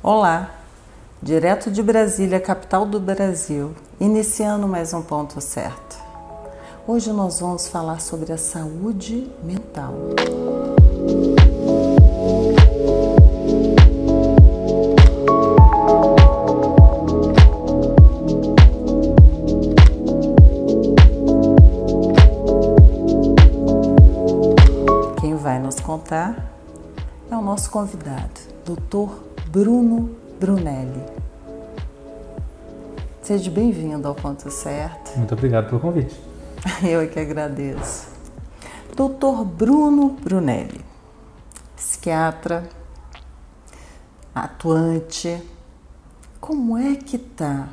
Olá, direto de Brasília, capital do Brasil, iniciando mais um Ponto Certo. Hoje nós vamos falar sobre a saúde mental. Quem vai nos contar é o nosso convidado, Dr. Bruno Brunelli. Seja bem-vindo ao Ponto Certo. Muito obrigado pelo convite. Eu é que agradeço. Dr. Bruno Brunelli, psiquiatra, atuante. Como é que está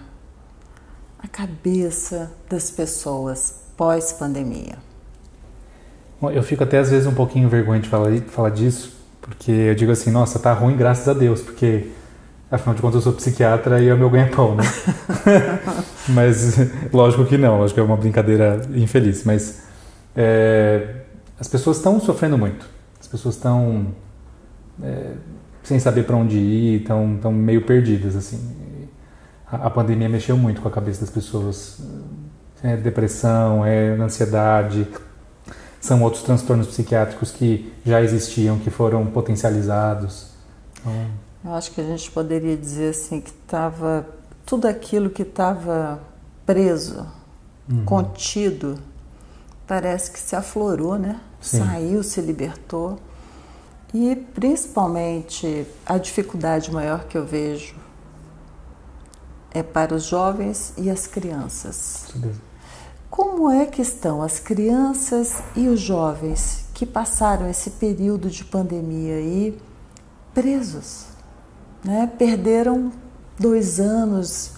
a cabeça das pessoas pós-pandemia? Bom, eu fico até às vezes um pouquinho vergonha de falar disso, porque eu digo assim, nossa, tá ruim graças a Deus, porque afinal de contas eu sou psiquiatra e é o meu ganha-pão, né? Mas lógico que não, lógico que é uma brincadeira infeliz, mas as pessoas estão sofrendo muito, as pessoas estão sem saber para onde ir, estão meio perdidas, assim. A pandemia mexeu muito com a cabeça das pessoas, depressão, ansiedade. São outros transtornos psiquiátricos que já existiam, que foram potencializados. Então... Eu acho que a gente poderia dizer assim que estava tudo aquilo que estava preso, contido, parece que se aflorou, né? Sim. Saiu, se libertou. E principalmente a dificuldade maior que eu vejo é para os jovens e as crianças. Sim. Como é que estão as crianças e os jovens que passaram esse período de pandemia aí presos, né? Perderam 2 anos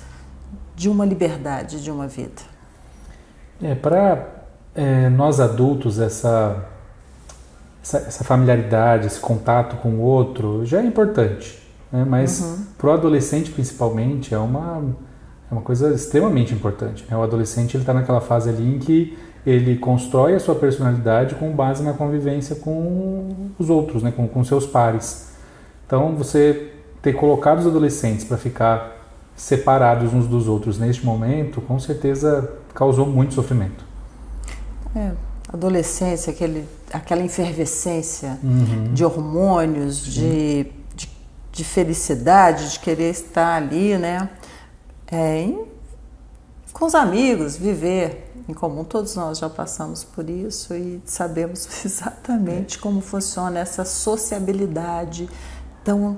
de uma liberdade, de uma vida. Para nós adultos, essa familiaridade, esse contato com o outro já é importante, né? Mas para o adolescente principalmente é uma coisa extremamente importante, né? O adolescente está naquela fase ali em que ele constrói a sua personalidade com base na convivência com os outros, né? com seus pares. Então, você ter colocado os adolescentes para ficar separados uns dos outros neste momento, com certeza causou muito sofrimento. Adolescência, aquela efervescência de hormônios, de felicidade, de querer estar ali, né? Com os amigos, viver em comum. Todos nós já passamos por isso e sabemos exatamente como funciona essa sociabilidade tão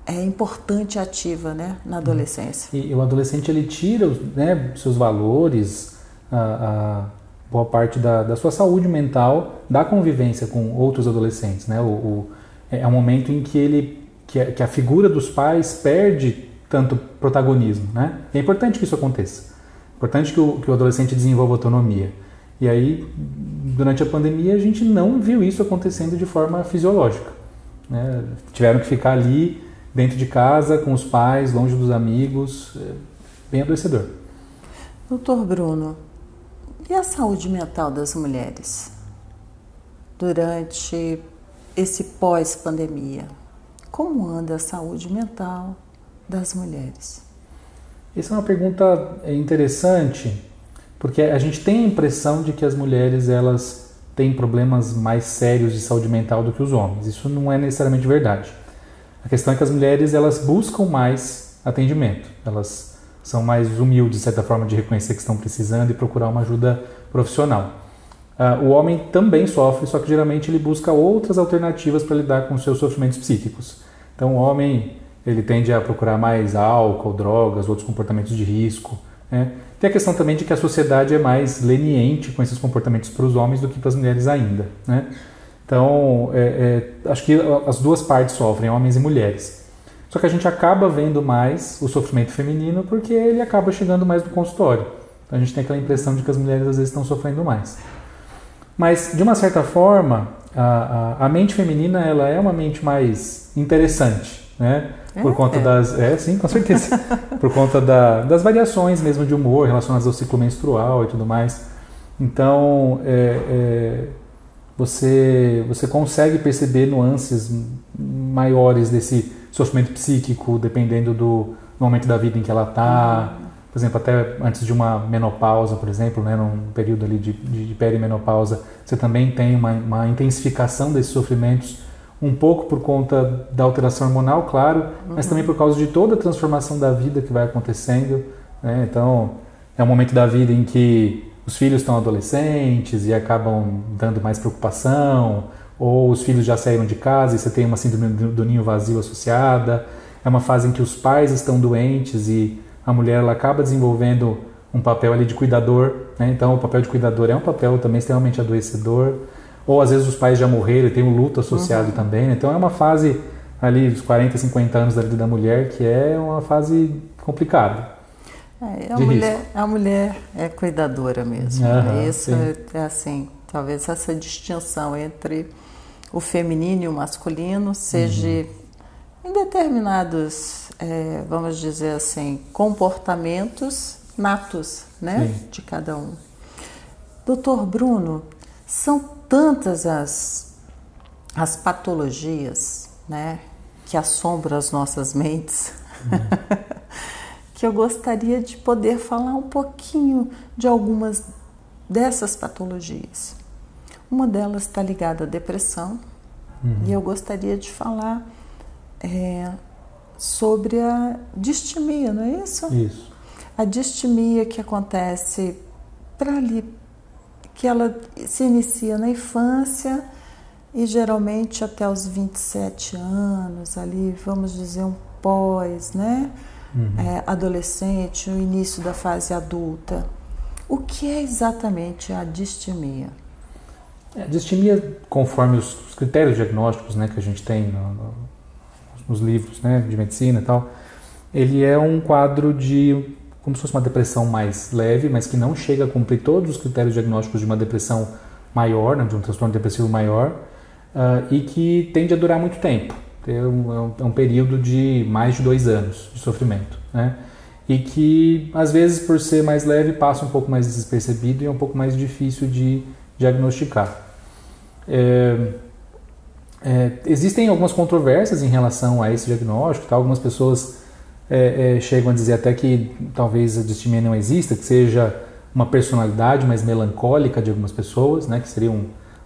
importante e ativa, né, na adolescência. E o adolescente, ele tira, né, seus valores, a boa parte da sua saúde mental da convivência com outros adolescentes, né? É um momento em que a figura dos pais perde tanto protagonismo, né? É importante que isso aconteça. É importante que o adolescente desenvolva autonomia. E aí, durante a pandemia, a gente não viu isso acontecendo de forma fisiológica, né? Tiveram que ficar ali, dentro de casa, com os pais, longe dos amigos. Bem adoecedor. Doutor Bruno, e a saúde mental das mulheres durante esse pós-pandemia? Como anda a saúde mental das mulheres? Essa é uma pergunta interessante, porque a gente tem a impressão de que as mulheres elas têm problemas mais sérios de saúde mental do que os homens. Isso não é necessariamente verdade. A questão é que as mulheres elas buscam mais atendimento, elas são mais humildes, de certa forma, de reconhecer que estão precisando e procurar uma ajuda profissional. O homem também sofre, só que geralmente ele busca outras alternativas para lidar com os seus sofrimentos psíquicos. Então o homem ele tende a procurar mais álcool, drogas, outros comportamentos de risco, né? Tem a questão também de que a sociedade é mais leniente com esses comportamentos para os homens do que para as mulheres ainda, né? Então, acho que as duas partes sofrem, homens e mulheres. Só que a gente acaba vendo mais o sofrimento feminino porque ele acaba chegando mais no consultório. Então a gente tem aquela impressão de que as mulheres às vezes estão sofrendo mais. Mas, de uma certa forma, a mente feminina ela é uma mente mais interessante, né? Por conta das... sim, com certeza. Por conta das variações mesmo de humor relacionadas ao ciclo menstrual e tudo mais. Então, você consegue perceber nuances maiores desse sofrimento psíquico, dependendo do momento da vida em que ela está. Por exemplo, até antes de uma menopausa, por exemplo, né, num período ali de perimenopausa, você também tem uma intensificação desses sofrimentos, um pouco por conta da alteração hormonal, claro, mas também por causa de toda a transformação da vida que vai acontecendo, né? Então, é um momento da vida em que os filhos estão adolescentes e acabam dando mais preocupação, ou os filhos já saíram de casa e você tem uma síndrome do ninho vazio associada. É uma fase em que os pais estão doentes e a mulher ela acaba desenvolvendo um papel ali de cuidador, né? Então o papel de cuidador é um papel também extremamente adoecedor. Ou às vezes os pais já morreram e tem um luto associado também, né? Então é uma fase ali dos 40, 50 anos da vida da mulher que é uma fase complicada. A mulher é cuidadora mesmo. Isso é assim, talvez essa distinção entre o feminino e o masculino seja em determinados, vamos dizer assim, comportamentos natos, né, de cada um. Doutor Bruno, são tantas as patologias, né, que assombram as nossas mentes, que eu gostaria de poder falar um pouquinho de algumas dessas patologias. Uma delas está ligada à depressão, e eu gostaria de falar sobre a distimia, não é isso? Isso. A distimia que acontece para ali, que ela se inicia na infância e geralmente até os 27 anos, ali, vamos dizer, um pós, né? Adolescente, o início da fase adulta. O que é exatamente a distimia? A distimia, conforme os critérios diagnósticos, né, que a gente tem nos livros, né, de medicina e tal, ele é um quadro de como se fosse uma depressão mais leve, mas que não chega a cumprir todos os critérios diagnósticos de uma depressão maior, né, de um transtorno depressivo maior, e que tende a durar muito tempo. É um período de mais de 2 anos de sofrimento, né? E que, às vezes, por ser mais leve, passa um pouco mais despercebido e é um pouco mais difícil de diagnosticar. Existem algumas controvérsias em relação a esse diagnóstico, tá? Algumas pessoas chegam a dizer até que talvez a distimia não exista, que seja uma personalidade mais melancólica de algumas pessoas, né? Que seria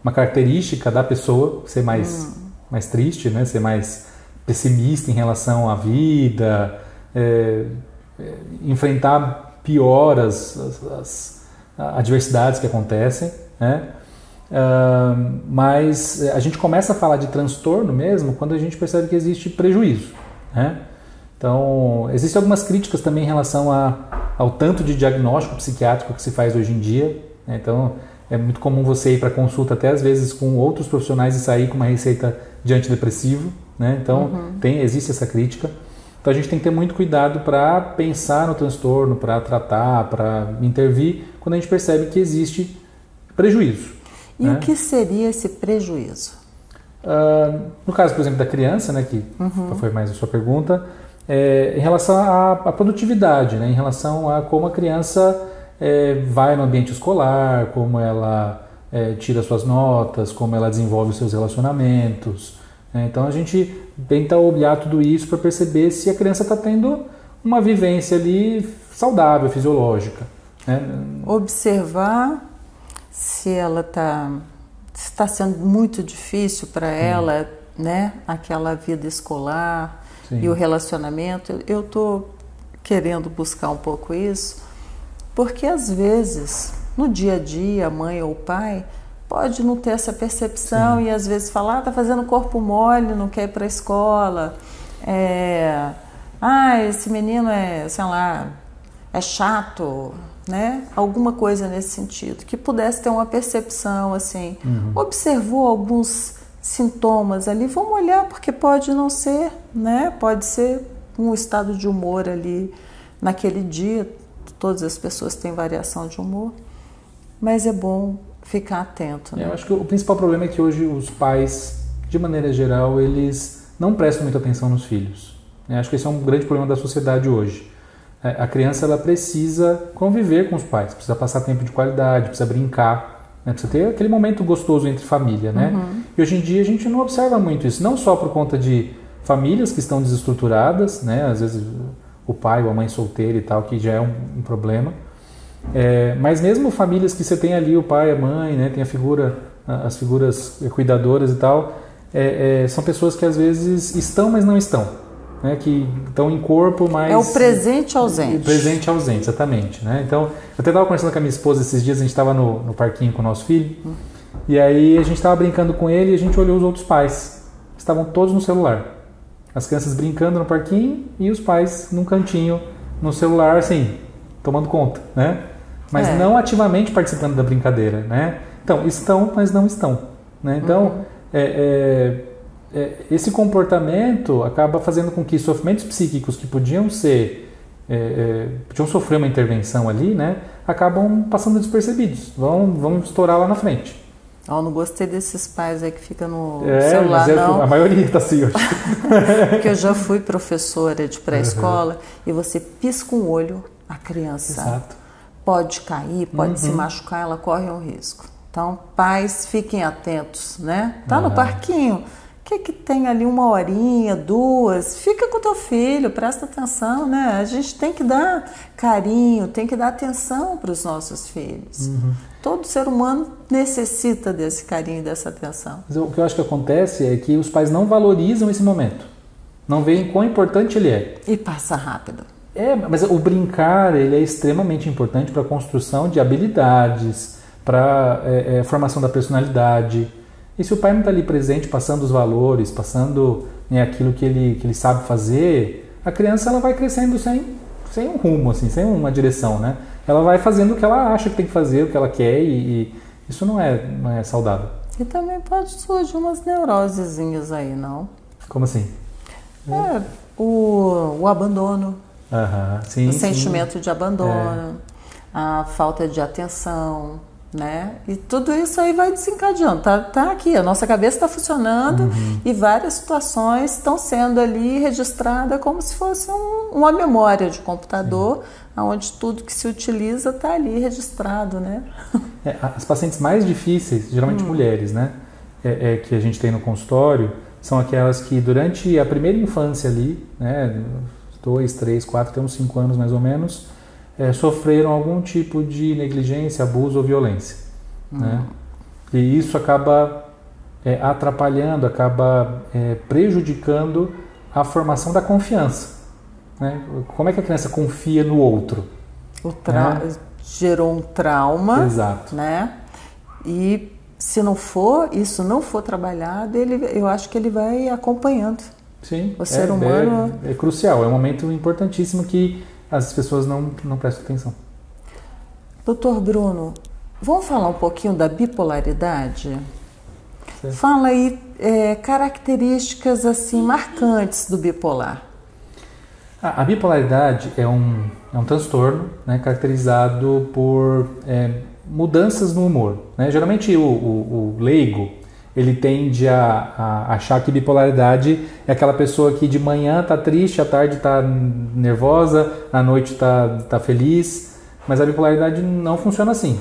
uma característica da pessoa ser mais triste, né? Ser mais pessimista em relação à vida, enfrentar pior as adversidades que acontecem, né? Mas a gente começa a falar de transtorno mesmo quando a gente percebe que existe prejuízo, né? Então, existem algumas críticas também em relação ao tanto de diagnóstico psiquiátrico que se faz hoje em dia, né? Então, é muito comum você ir para consulta até às vezes com outros profissionais e sair com uma receita de antidepressivo, né? Então, existe essa crítica. Então, a gente tem que ter muito cuidado para pensar no transtorno, para tratar, para intervir, quando a gente percebe que existe prejuízo. E o que seria esse prejuízo? No caso, por exemplo, da criança, né, que foi mais a sua pergunta, em relação à produtividade, né, em relação a como a criança vai no ambiente escolar, como ela tira suas notas, como ela desenvolve os seus relacionamentos, né? Então a gente tenta olhar tudo isso para perceber se a criança está tendo uma vivência ali saudável, fisiológica, né? Observar se ela está sendo muito difícil para ela, né, aquela vida escolar. Sim. E o relacionamento. Eu estou querendo buscar um pouco isso, porque às vezes, no dia a dia, a mãe ou o pai pode não ter essa percepção. Sim. E às vezes falar, está fazendo corpo mole, não quer ir para a escola, esse menino sei lá, é chato, né? Alguma coisa nesse sentido, que pudesse ter uma percepção assim, observou alguns sintomas ali, vamos olhar, porque pode não ser, né? Pode ser um estado de humor ali naquele dia, todas as pessoas têm variação de humor, mas é bom ficar atento, né? Eu acho que o principal problema é que hoje os pais, de maneira geral, eles não prestam muita atenção nos filhos. Eu acho que esse é um grande problema da sociedade hoje. A criança ela precisa conviver com os pais, precisa passar tempo de qualidade, precisa brincar, né? Precisa ter aquele momento gostoso entre família, né? E hoje em dia a gente não observa muito isso, não só por conta de famílias que estão desestruturadas, né? Às vezes o pai ou a mãe solteira e tal, que já é um problema. Mas mesmo famílias que você tem ali o pai, a mãe, né? Tem as figuras cuidadoras e tal, são pessoas que às vezes estão, mas não estão, né? Que estão em corpo, mas... É o presente ausente. Presente ausente, exatamente, né? Então, eu até estava conversando com a minha esposa esses dias, a gente estava no parquinho com o nosso filho, e aí a gente estava brincando com ele e a gente olhou os outros pais. Estavam todos no celular. As crianças brincando no parquinho e os pais num cantinho, no celular, assim, tomando conta, né? Mas não ativamente participando da brincadeira, né? Então, estão, mas não estão, né? Então, esse comportamento acaba fazendo com que sofrimentos psíquicos que podiam sofrer uma intervenção ali, né? Acabam passando despercebidos, vão estourar lá na frente. Eu não gostei desses pais aí que ficam no celular, mas não. A maioria está assim hoje. Porque eu já fui professora de pré-escola e você pisca um olho, a criança pode cair, pode se machucar, ela corre um risco. Então, pais, fiquem atentos, né? Tá no parquinho, o que tem ali 1 horinha, 2, fica com o teu filho, presta atenção, né? A gente tem que dar carinho, tem que dar atenção para os nossos filhos. Todo ser humano necessita desse carinho e dessa atenção. Mas o que eu acho que acontece é que os pais não valorizam esse momento. Não veem quão importante ele é. E passa rápido. Mas o brincar, ele é extremamente importante para a construção de habilidades, para a formação da personalidade. E se o pai não está ali presente, passando os valores, passando aquilo que ele sabe fazer, a criança ela vai crescendo sem um rumo, assim, sem uma direção, né? Ela vai fazendo o que ela acha que tem que fazer, o que ela quer, e isso não é saudável. E também pode surgir umas neurosezinhas aí, não? Como assim? O abandono, sim, o sentimento de abandono, a falta de atenção, né? E tudo isso aí vai desencadeando. Tá aqui, a nossa cabeça está funcionando e várias situações estão sendo ali registradas como se fosse uma memória de computador, onde tudo que se utiliza está ali registrado, né? As pacientes mais difíceis, geralmente mulheres, né? Que a gente tem no consultório, são aquelas que durante a primeira infância ali, né? 2, 3, 4, até uns 5 anos mais ou menos, sofreram algum tipo de negligência, abuso ou violência, né? E isso acaba atrapalhando, acaba prejudicando a formação da confiança, né? Como é que a criança confia no outro? Gerou um trauma, exato, né? E se isso não for trabalhado, eu acho que ele vai acompanhando. Sim, o ser humano. É crucial, é um momento importantíssimo que as pessoas não prestam atenção. Doutor Bruno, vamos falar um pouquinho da bipolaridade? Certo. Fala aí características assim marcantes do bipolar. A bipolaridade é um transtorno, né, caracterizado por mudanças no humor, né? Geralmente o leigo ele tende a achar que bipolaridade é aquela pessoa que de manhã está triste, à tarde está nervosa, à noite está feliz, mas a bipolaridade não funciona assim.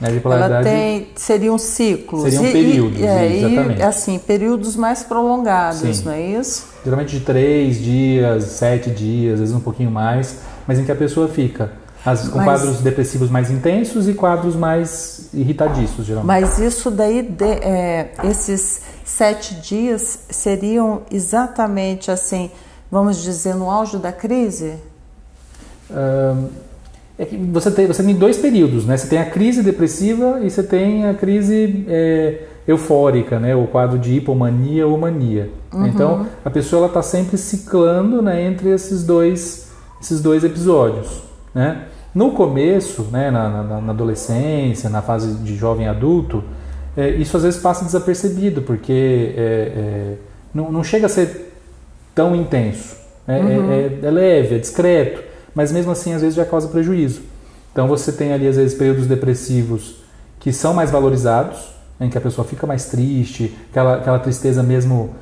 A bipolaridade seriam ciclos. Seriam períodos, exatamente. E assim, períodos mais prolongados, sim, não é isso? Geralmente de 3 dias, 7 dias, às vezes um pouquinho mais, mas em que a pessoa fica com quadros depressivos mais intensos e quadros mais irritadiços, geralmente. Mas isso daí, esses 7 dias seriam exatamente assim, vamos dizer, no auge da crise? É que você tem 2 períodos, né? Você tem a crise depressiva e você tem a crise eufórica, né? O quadro de hipomania ou mania. Então, a pessoa está sempre ciclando, né, entre esses dois episódios, né? No começo, né, na adolescência, na fase de jovem adulto, isso às vezes passa desapercebido, porque não chega a ser tão intenso. É leve, é discreto, mas mesmo assim às vezes já causa prejuízo. Então você tem ali às vezes períodos depressivos que são mais valorizados, em que a pessoa fica mais triste, aquela tristeza mesmo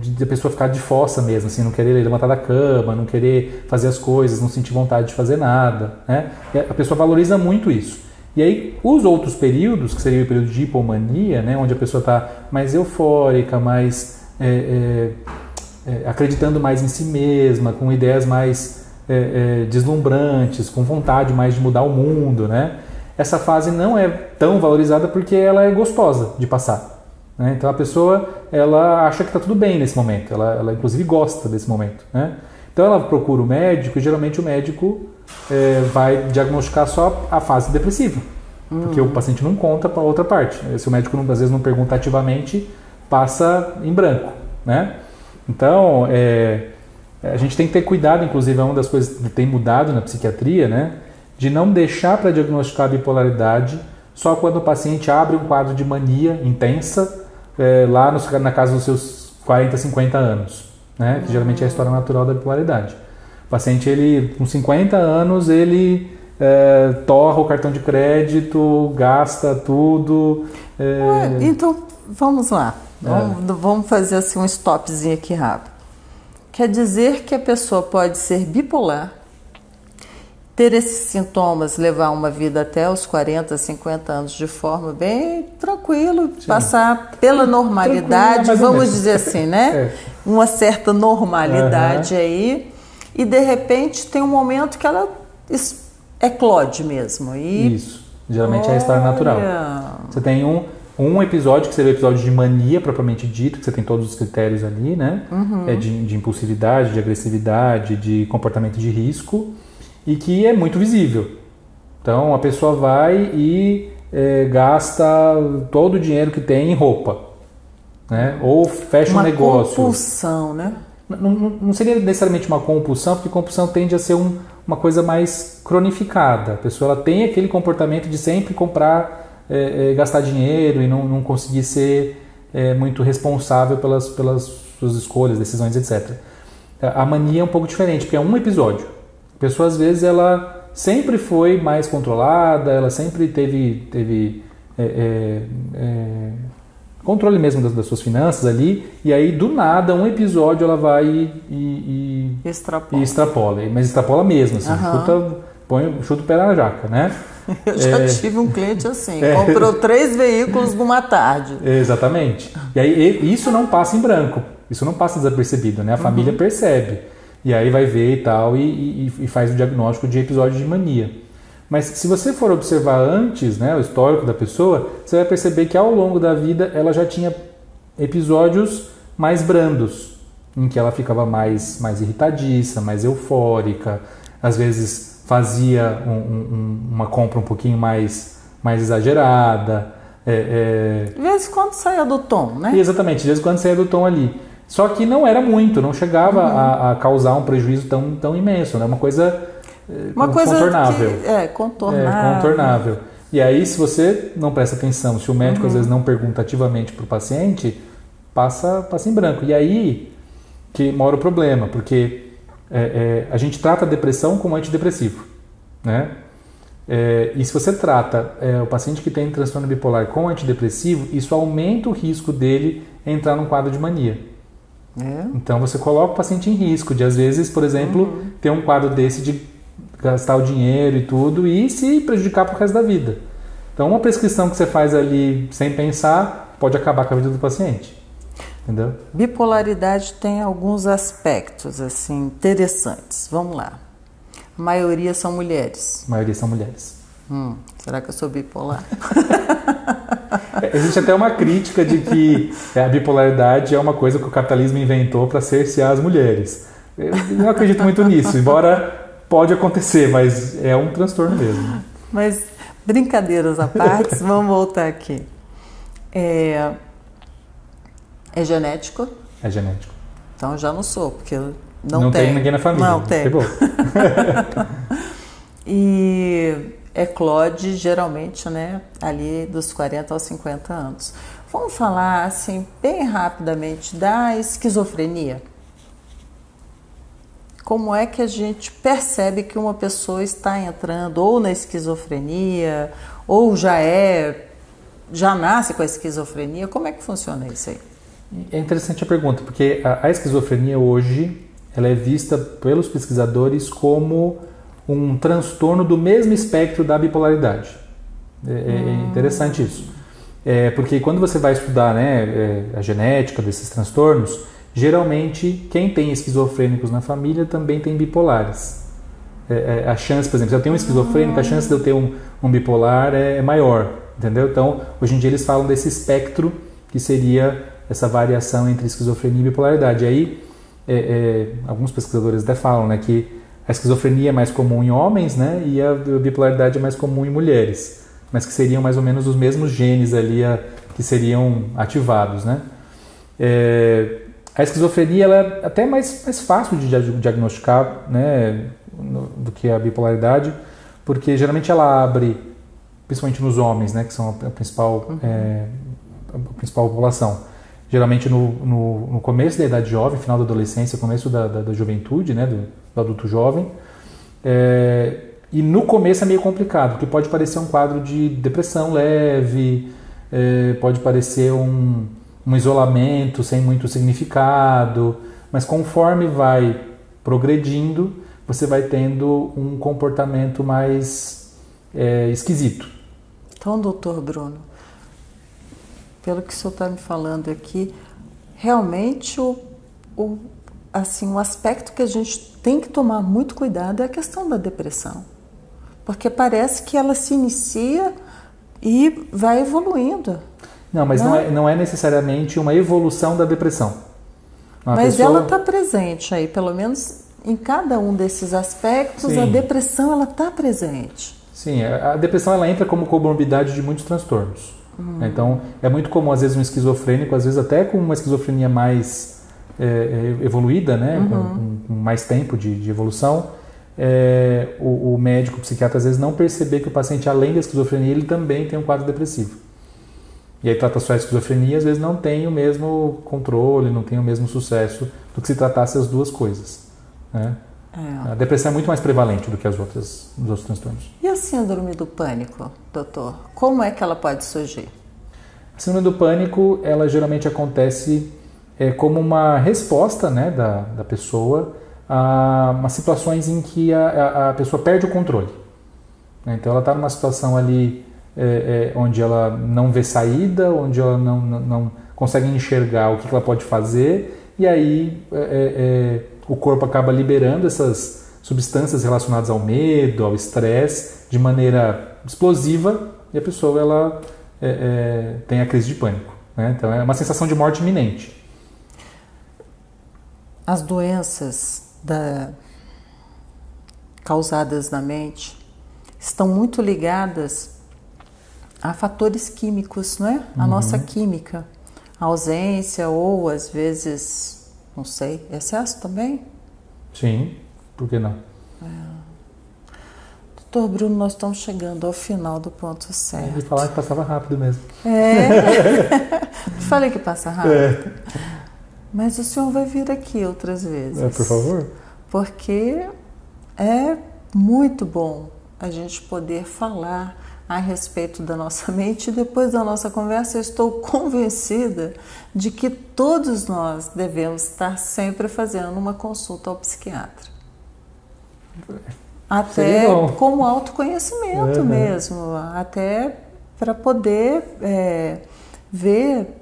de a pessoa ficar de fossa mesmo, assim, não querer levantar da cama, não querer fazer as coisas, não sentir vontade de fazer nada, né? E a pessoa valoriza muito isso. E aí os outros períodos, que seria o período de hipomania, né, onde a pessoa está mais eufórica, mais acreditando mais em si mesma, com ideias mais deslumbrantes, com vontade mais de mudar o mundo, né? Essa fase não é tão valorizada porque ela é gostosa de passar, né? Então a pessoa ela acha que está tudo bem nesse momento, ela inclusive gosta desse momento, né? Então ela procura o médico e geralmente o médico vai diagnosticar só a fase depressiva, porque o paciente não conta para a outra parte. Se o médico às vezes não pergunta ativamente, passa em branco, né? Então a gente tem que ter cuidado, inclusive é uma das coisas que tem mudado na psiquiatria, né? De não deixar para diagnosticar a bipolaridade só quando o paciente abre um quadro de mania intensa lá na casa dos seus 40, 50 anos, né? Que geralmente é a história natural da bipolaridade. O paciente, ele com 50 anos, ele torra o cartão de crédito, gasta tudo. Então, vamos lá. Vamos fazer assim um stopzinho aqui rápido. Quer dizer que a pessoa pode ser bipolar, ter esses sintomas, levar uma vida até os 40, 50 anos de forma bem tranquila, passar pela normalidade, vamos dizer assim, né? Uma certa normalidade aí, e de repente tem um momento que ela eclode mesmo. Isso, geralmente é a história natural. Você tem um episódio que seria o episódio de mania propriamente dito, que você tem todos os critérios ali, né? De impulsividade, de agressividade, de comportamento de risco, e que é muito visível. Então a pessoa vai e gasta todo o dinheiro que tem em roupa, né? Ou fecha um negócio. Uma compulsão, né? Não seria necessariamente uma compulsão, porque compulsão tende a ser uma coisa mais cronificada. A pessoa ela tem aquele comportamento de sempre comprar, gastar dinheiro e não conseguir ser muito responsável pelas suas escolhas, decisões, etc. A mania é um pouco diferente, porque é um episódio. A pessoa, às vezes, ela sempre foi mais controlada, ela sempre teve controle mesmo das suas finanças ali, e aí, do nada, um episódio ela vai e extrapola. Mas extrapola mesmo, assim, chuta o pé na jaca, né? Eu já tive um cliente assim, comprou 3 veículos numa tarde. Exatamente. E aí, isso não passa em branco, isso não passa desapercebido, né? A família percebe. E aí vai ver e tal, e faz o diagnóstico de episódio de mania. Mas se você for observar antes, né, o histórico da pessoa, você vai perceber que ao longo da vida ela já tinha episódios mais brandos, em que ela ficava mais irritadiça, mais eufórica, às vezes fazia uma compra um pouquinho mais exagerada. De vez em quando saia do tom, né? Exatamente, de vez em quando saia do tom ali. Só que não era muito, não chegava a causar um prejuízo tão imenso, né? Uma coisa contornável. Contornável. E aí, se você não presta atenção, se o médico às vezes não pergunta ativamente para o paciente, passa em branco. E aí que mora o problema, porque a gente trata a depressão como antidepressivo, né? E se você trata o paciente que tem transtorno bipolar com antidepressivo, isso aumenta o risco dele entrar num quadro de mania. Então você coloca o paciente em risco de, às vezes, por exemplo, ter um quadro desse de gastar o dinheiro e tudo e se prejudicar pro resto da vida. Então uma prescrição que você faz ali sem pensar pode acabar com a vida do paciente. Entendeu? Bipolaridade tem alguns aspectos assim interessantes. Vamos lá. A maioria são mulheres. Será que eu sou bipolar? Existe até uma crítica de que a bipolaridade é uma coisa que o capitalismo inventou para cercear as mulheres. Eu não acredito muito nisso, embora pode acontecer, mas é um transtorno mesmo. Mas, brincadeiras à parte, vamos voltar aqui. É genético? É genético. Então eu já não sou, porque eu não tem ninguém na família. Não tem. E eclode geralmente, né, ali dos 40 aos 50 anos. Vamos falar assim bem rapidamente da esquizofrenia. Como é que a gente percebe que uma pessoa está entrando ou na esquizofrenia ou já nasce com a esquizofrenia? Como é que funciona isso aí? É interessante a pergunta, porque a esquizofrenia hoje ela é vista pelos pesquisadores como um transtorno do mesmo espectro da bipolaridade. É interessante isso. Porque quando você vai estudar, né, a genética desses transtornos, Geralmente, quem tem esquizofrênicos na família também tem bipolares. A chance, por exemplo, se eu tenho um esquizofrênico, a chance de eu ter um bipolar é maior, entendeu? Então, hoje em dia eles falam desse espectro que seria essa variação entre esquizofrenia e bipolaridade. E aí, alguns pesquisadores até falam, né, que a esquizofrenia é mais comum em homens, né, e a bipolaridade é mais comum em mulheres, mas que seriam mais ou menos os mesmos genes ali que seriam ativados, né? A esquizofrenia ela é até mais fácil de diagnosticar, né, do que a bipolaridade, porque geralmente ela abre, principalmente nos homens, né, que são a principal população. Geralmente no começo da idade jovem, final da adolescência, começo da juventude, né, do adulto jovem. E no começo é meio complicado, porque pode parecer um quadro de depressão leve, pode parecer um isolamento sem muito significado, mas conforme vai progredindo, você vai tendo um comportamento mais esquisito. Então, doutor Bruno, pelo que o senhor está me falando aqui, realmente o aspecto que a gente tem que tomar muito cuidado é a questão da depressão. Porque parece que ela se inicia e vai evoluindo. Não, mas não é necessariamente uma evolução da depressão. Mas ela está presente aí, pelo menos em cada um desses aspectos. Sim. A depressão ela está presente. Sim, a depressão ela entra como comorbidade de muitos transtornos. Então, é muito comum, às vezes, um esquizofrênico, às vezes até com uma esquizofrenia mais evoluída, né? Com mais tempo de evolução, o médico, o psiquiatra, às vezes não perceber que o paciente, além da esquizofrenia, ele também tem um quadro depressivo. E aí trata só a esquizofrenia, às vezes não tem o mesmo controle, não tem o mesmo sucesso do que se tratasse as duas coisas, né? A depressão é muito mais prevalente do que os outros transtornos. E a síndrome do pânico, doutor? Como é que ela pode surgir? A síndrome do pânico, ela geralmente acontece como uma resposta, né, da pessoa a umas situações em que a pessoa perde o controle. Então ela está numa situação ali onde ela não vê saída, onde ela não consegue enxergar o que ela pode fazer, e aí o corpo acaba liberando essas substâncias relacionadas ao medo, ao estresse, de maneira explosiva, e a pessoa ela tem a crise de pânico, né? Então é uma sensação de morte iminente. As doenças causadas na mente estão muito ligadas a fatores químicos, não é? A nossa química, a ausência ou às vezes, não sei, excesso também? Sim, por que não? Doutor Bruno, nós estamos chegando ao final do ponto certo. Eu ia falar que passava rápido mesmo. Falei que passa rápido. Mas o senhor vai vir aqui outras vezes. Por favor. Porque é muito bom a gente poder falar a respeito da nossa mente, e depois da nossa conversa eu estou convencida de que todos nós devemos estar sempre fazendo uma consulta ao psiquiatra. Até como autoconhecimento mesmo, até para poder ver.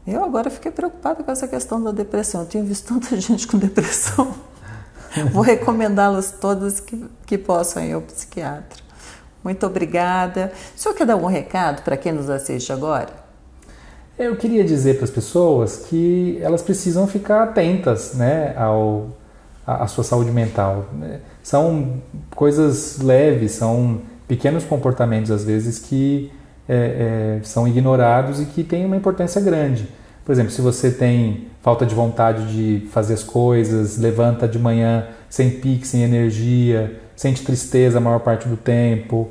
Eu agora fiquei preocupada com essa questão da depressão. Eu tenho visto tanta gente com depressão. Vou recomendá-las todas que possam ir ao psiquiatra. Muito obrigada. O senhor quer dar um recado para quem nos assiste agora? Eu queria dizer para as pessoas que elas precisam ficar atentas, né, à sua saúde mental. São coisas leves, são pequenos comportamentos, às vezes, que são ignorados e que têm uma importância grande. Por exemplo, se você tem falta de vontade de fazer as coisas, levanta de manhã sem pique, sem energia, sente tristeza a maior parte do tempo,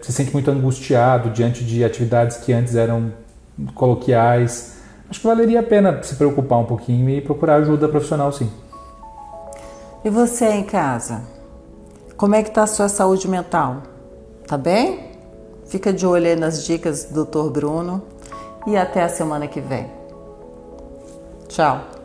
se sente muito angustiado diante de atividades que antes eram coloquiais, acho que valeria a pena se preocupar um pouquinho e procurar ajuda profissional, sim. E você em casa? Como é que está a sua saúde mental? Tá bem? Fica de olho aí nas dicas do Dr. Bruno e até a semana que vem. Tchau!